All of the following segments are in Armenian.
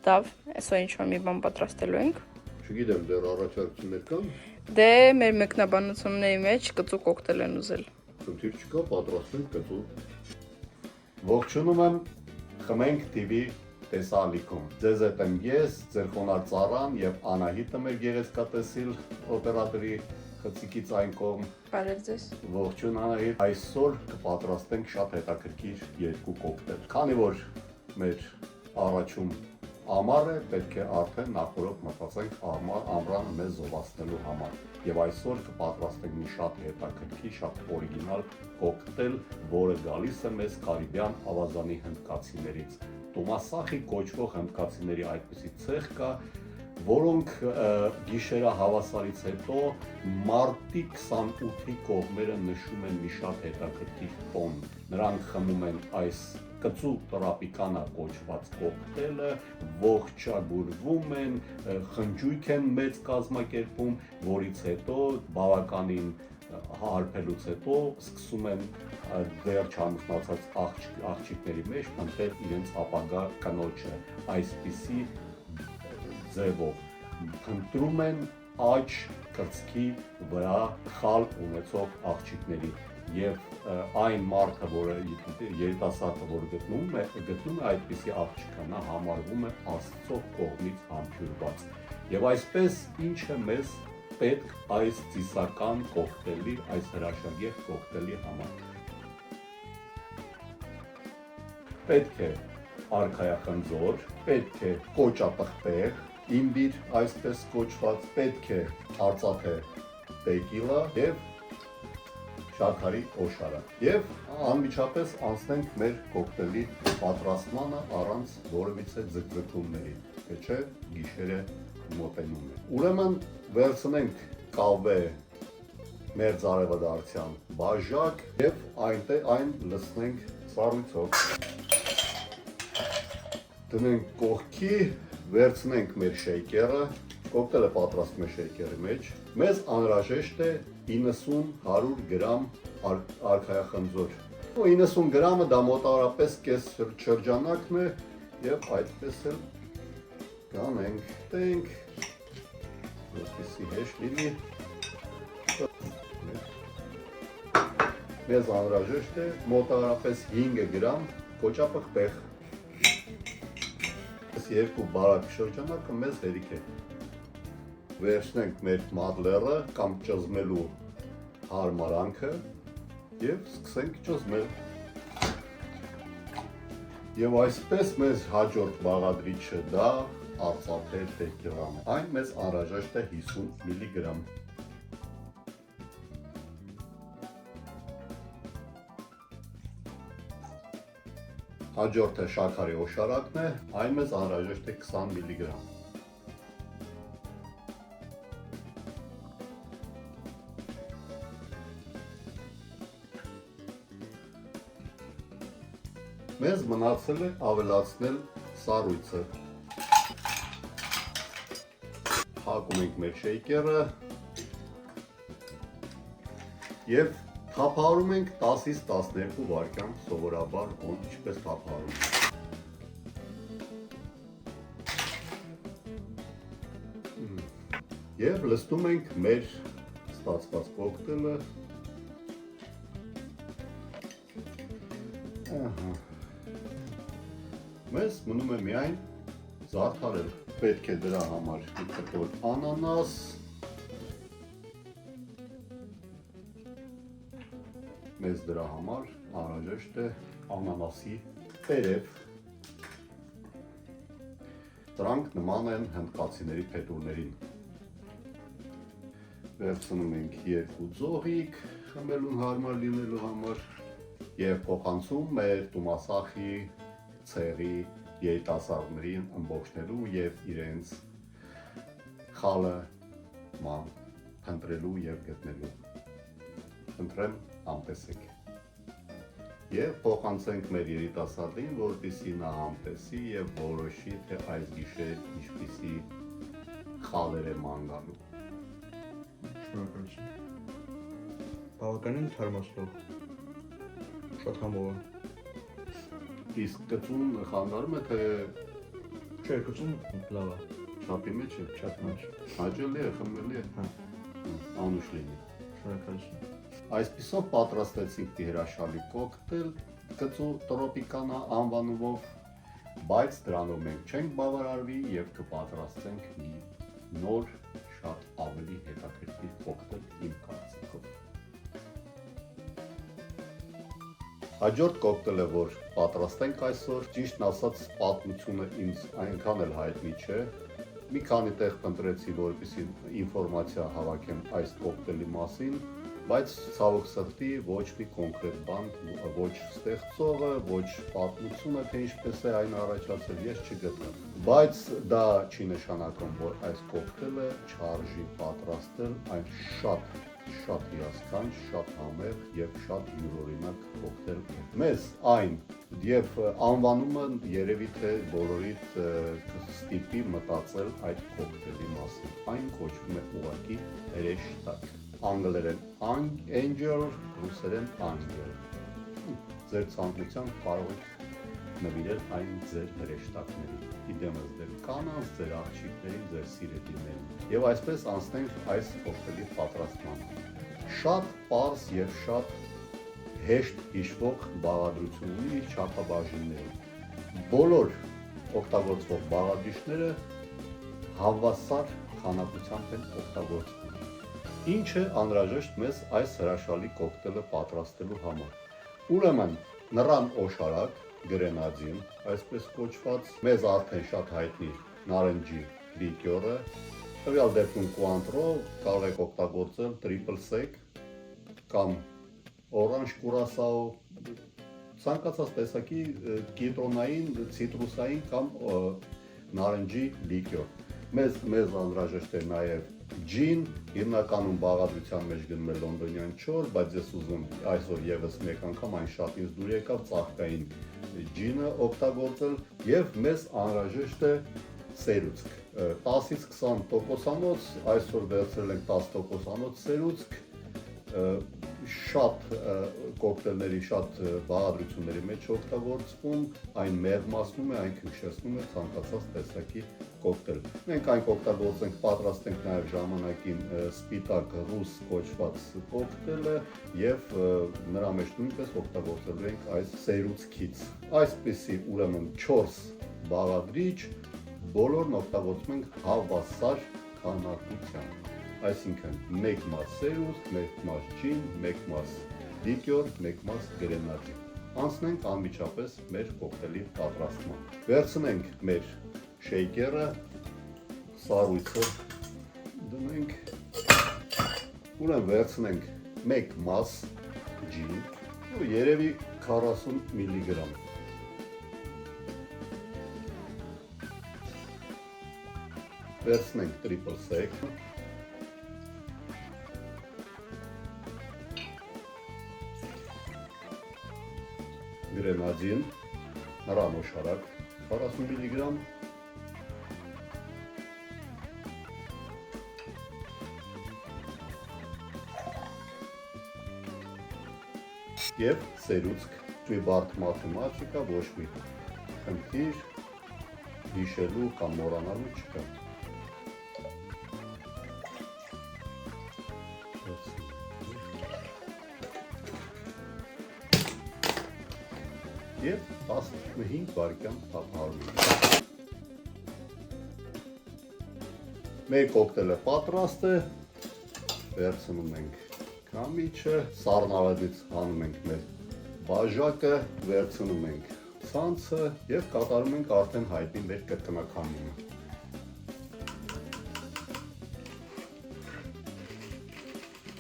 Լավ, այսօր ինչ-որ մի բան պատրաստելու ենք։ Չգիտեմ, դեռ առաջարկություններ կան։ Դե մեր մեկնաբանությունների մեջ կծու կոկտեյլ են ուզել։ Խնդիր չկա, պատրաստենք կծու։ Ողջունում եմ Խմենք TV տեսալիքում։ Ձեզ հետ եմ ես, ձեր խոնարհ ծառան եւ Անահիտը մեր գեղեցկատեսիլ օպերատորի խցիկից այն կողմ։ Բարև ձեզ։ Ողջույն Անահիտ։ Այսօր կպատրաստենք շատ հետաքրքիր երկու կոկտեյլ։ Քանի որ մեր առաջում ամառ է, պետք է արդեն նախորդ մտածենք ամռանը մեզ զովացնելու համար։ Եվ այսօր կպատրաստենք մի շատ հետաքրքիր, շատ օրիգինալ կոկտեյլ, որը գալիս է մեզ Կարիբյան ավազանի հնդկացիներից։ Տոմասախի կոչվող հնդկացիների այդպիսի ցեղ կա, որոնք գիշերա հավասարից հետո մարտի 28-ի կողմերը նշում են մի շատ հետաքրքիր տոն։ Նրանք խմում են այս կծու տրապիկանա կոչված կոկտեյլը, ողջագուրվում են, խնջույք են մեծ կազմակերպում, որից հետո բավականին հարբելուց հետո սկսում են դեռ չամուսնացած աղջիկների մեջ ընտրել իրենց ապագա կնոջը, այսպիսի ձևով փնտրում են աջ կրծքի վրա խալ ունեցող աղջիկների եւ այն մարդը, որը երիտասարդը, որը գտնում է այդպիսի աղջիկը, նա համարվում է Աստծո կողմից համբուրված։ Եվ այսպես ինչ է մեզ պետք այս ծիսական կոկտեյլի, այս հրաշագեղ կոկտեյլի համար։ Պետք է արքայախնձոր, պետք է կոճապղպեղ, իմբիր այսպես կոչված, պետք է արծաթե տեկիլա եւ շաքարի օշարակ։ Եվ անմիջապես անցնենք մեր կոկտեյլի պատրաստմանը առանց որևիցե ձգձգումների, թե չէ գիշերը մոտենում է։ Ուրեմն վերցնենք կավե մերձարևադարձյան բաժակ եւ այն լցնենք սառույցով։ Դնենք կողքի, վերցնենք մեր շեյքերը, կոկտեյլը պատրաստում է շեյքերի մեջ։ Մեզ անհրաժեշտ է 90-100 գրամ արքայախնձոր։ 90 գրամը դա մոտավորապես կես շրջանակն է եւ այդպես էլ կանենք, տենք, որպեսզի հեշտ լինի։ Մեզ անհրաժեշտ է մոտավորապես 5 գրամ կոճապղպեղ։ Այս երկու բարակ շրջանակը մեզ հերիք է։ Վերցնենք մեր մադլերը կամ ճզմելու հարմարանքը եւ սկսենք ճզմել։ Եվ այսպես մեզ հաջորդ բաղադրիչը դա արծաթե տեկիլան է։ Այն մեզ անհրաժեշտ է 50 միլիգրամ։ Հաջորդը շաքարի օշարակն է, այն մեզ անհրաժեշտ է 20 միլիգրամ։ Մեզ մնացել է ավելացնել սառույցը։ Հակում ենք մեր շեյքերը եւ թափահարում ենք 10-ից 12 վայրկյան, սովորաբար ինչպես թափահարում ենք։ Եվ լցնում ենք մեր ստացված կոկտեյլը։ Մեզ մնում է միայն զարդարել։ Պետք է դրա համար մի կտոր անանաս, մեզ դրա համար անհրաժեշտ է անանասի տերև։ Դրանք նման են հնդկացիների փետուրներին։ Վերցնում ենք 2 ձողիկ խմելուն հարմար լինելու համար եւ փոխանցում մեր տոմասախի ցեղի երիտասարդներին ըմբոշխնելու եւ իրենց խալը փնտրելու եւ գտնելու։ Ընտրեմ անտեսեք։ Եվ փոխանցենք մեր երիտասարդին, որպեսզի նա անտեսի եւ որոշի, թե այս գիշեր ինչպիսի խալեր է ման գալու։ Շնորհակալություն։ Բավականին թարմացնող։ Շատ համով է։ Իսկ կծուն խանգարում է, թե Չէ, գուցում լավ է։ Չափի մեջ է, չափի մեջ։ Հաճելի է, խմելի է, Հա, անուշ լինի։ շնորհակալություն։ Այսպիսով պատրաստեցինք հրաշալի կոկտեյլ գծու տրոպիկանա անվանումով, բայց դրանով մենք չենք բավարարվի եւ կպատրաստենք մի նոր, շատ ավելի հետաքրքիր կոկտեյլ իմ կարծիքով։ Հաջորդ կոկտեյլը, որ պատրաստենք այսօր, ճիշտն ասած, պատմությունը ինձ այնքան էլ հայտնի չէ։ Մի քանի տեղ փնտրեցի, որպեսզի ինֆորմացիա հավաքեմ այս կոկտեյլի մասին, բայց ցավոք սրտի ոչ մի կոնկրետ բան, ոչ ստեղծողը, ոչ պատմությունը, թե ինչպես է այն առաջացել, ես չգտա։ Բայց դա չի նշանակում, որ այս կոկտեյլը չարժի պատրաստել, այն շատ հիասքանչ, շատ համեղ եւ շատ յուրօրինակ կոկտեյլ է։ Մեզ այն եւ անվանումը երևի թե բոլորիդ կստիպի մտածել այդ կոկտեյլի մասին։ Այն կոչվում է ուղղակի հրեշտակ։ Անգլերեն angel, ռուսերեն angel։ Ձեր ցանկությամբ կարող եք նվիրել այն ձեր հրեշտակներին, իդեմս ձեր կանանց, ձեր աղջիկներին, ձեր սիրելիներին։ Եվ այսպես անցնենք այս կոկտեյլի պատրաստմանը։ Շատ պարզ եւ շատ հեշտ հիշվող բաղադրություն ունի իր չափաբաժիններում։ Բոլոր օգտագործվող բաղադրիչները հավասար քանակությամբ են օգտագործվում։ Ինչ է անհրաժեշտ մեզ այս հրաշալի կոկտեյլը պատրաստելու համար։ Ուրեմն նռան օշարակ, գրենադին, այսպես կոչված, մեզ արդեն շատ հայտնի նարնջի լիկյորը, տվյալ դեպքում կուանտրո կարող եք օգտագործել տրիպլ սեկ կամ օրանժ կուրասաո, ցանկացած տեսակի կիտրոնային, ցիտրուսային կամ նարնջի լիկյոր։ Մեզ անհրաժեշտ է նաև ջին, հիմնականում բաղադրության մեջ գնում է լոնդոնյան չոր, բայց ես ուզում այսօր եւս մեկ անգամ այն շատ ինձ դուր եկավ ծաղկային ջինը օգտագործել եւ մեզ անհրաժեշտ է սերուցք 10-ից 20%-անոց, այսօր վերցրել ենք 10%-անոց սերուցք, շատ կոկտեյլների, շատ բաղադրությունների մեջ օգտագործվում, այն մեղմացնում է, այն քնքշեցնում է ցանկացած տեսակի կոկտեյլ։ Մենք այն կօգտագործենք, պատրաստենք նաև ժամանակին սպիտակ ռուս կոչված կոկտեյլը եւ նրա մեջ նույնպես օգտագործելու ենք այս սերուցքից։ Այսպիսի ուրեմն 4 բաղադրիչ, բոլորն օգտագործում ենք հավասար քանակությամբ։ Այսինքն 1 մաս սերուցք, 1 մաս ջին, 1 մաս լիկյոր, 1 մաս գրենադին։ Անցնենք անմիջապես մեր կոկտեյլի պատրաստման։ Վերցնենք մեր շեյքերը, սառույցը դնենք, ուրեմն վերցնենք 1 մաս ջին, երևի 40 միլիգրամ։ Վերցնենք տրիպլ սեկ, գրենադին, նռան օշարակ 40 միլիգրամ, եւ սերուցք, ճի բարդ մաթեմատիկա, ոչ մի խնդիր հիշելու կամ մոռանալու չկա։ Եվ 15 վայրկյան թափահարում։ Մեր կոկտեյլը պատրաստ է, վերցնում ենք քամիչը, սառնավազից հանում ենք մեր բաժակը, վերցնում ենք ցանցը եւ կատարում ենք արդեն հայտնի մեր կրկնակամինը։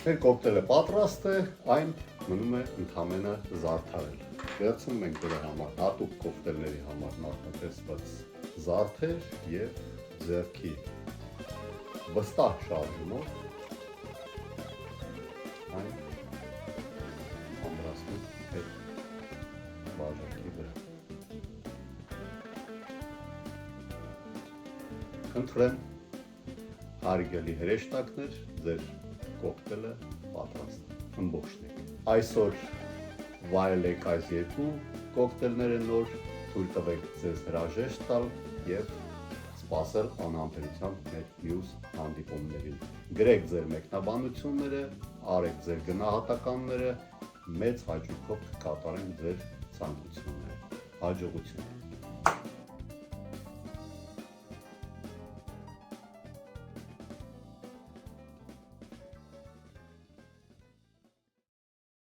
Մեր կոկտեյլը պատրաստ է, այն մնում է ընդամենը զարդարել։ Վերցնում ենք դրա համար հատուկ կոկտեյլների համար նախատեսված զարդեր եւ ձեռքի վստահ շարժումով այն ամրացնում այդ բաժակի վրա։ Խնդրեմ հարգելի հրեշտակներ, ձեր կոկտեյլը պատրաստ է։ Ըմբոշխնեք։ Այսօր վայելեք այս երկու կոկտեյլները նոր, թույլ տվեք ձեզ հրաժեշտ տալ եւ սպասել անհամբերությամբ մեր մյուս հանդիպումներին։ Գրեք ձեր մեկնաբանությունները, արեք ձեր գնահատականները, մեծ հաճույքով կկատարենք ձեր ցանկությունները։ Հաջողություն։